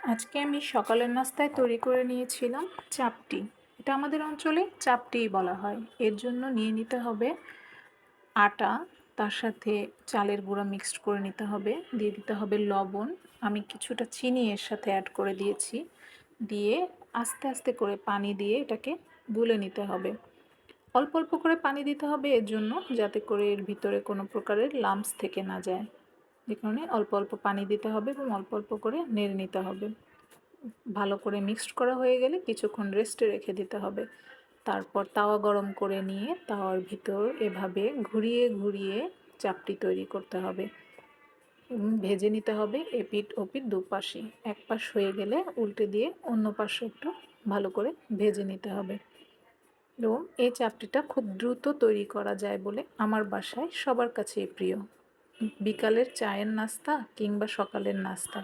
আজকে আমি সকালের নাস্তায় তৈরি করে নিয়েছিলাম চাপটি। এটা আমাদের অঞ্চলে চাপটিই বলা হয়। এর জন্য নিয়ে নিতে হবে আটা, তার সাথে চালের গুঁড়া মিক্সড করে নিতে হবে, দিয়ে দিতে হবে লবণ। আমি কিছুটা চিনি এর সাথে অ্যাড করে দিয়েছি, দিয়ে আস্তে আস্তে করে পানি দিয়ে এটাকে গুলে নিতে হবে। অল্প অল্প করে পানি দিতে হবে এর জন্য, যাতে করে এর ভিতরে কোনো প্রকারের লাম্পস থেকে না যায়। যে কারণে অল্প অল্প পানি দিতে হবে এবং অল্প অল্প করে নেড়ে নিতে হবে। ভালো করে মিক্সড করা হয়ে গেলে কিছুক্ষণ রেস্টে রেখে দিতে হবে। তারপর তাওয়া গরম করে নিয়ে তাওয়ার ভিতর এভাবে ঘুরিয়ে ঘুরিয়ে চাপটি তৈরি করতে হবে এবং ভেজে নিতে হবে এপিঠ ওপিঠ দুপাশে। এক পাশ হয়ে গেলে উল্টে দিয়ে অন্য পাশে একটু ভালো করে ভেজে নিতে হবে। এবং এই চাপটিটা খুব দ্রুত তৈরি করা যায় বলে আমার বাসায় সবার কাছেই প্রিয়। বিকালের চায়ের নাস্তা কিংবা সকালের নাস্তা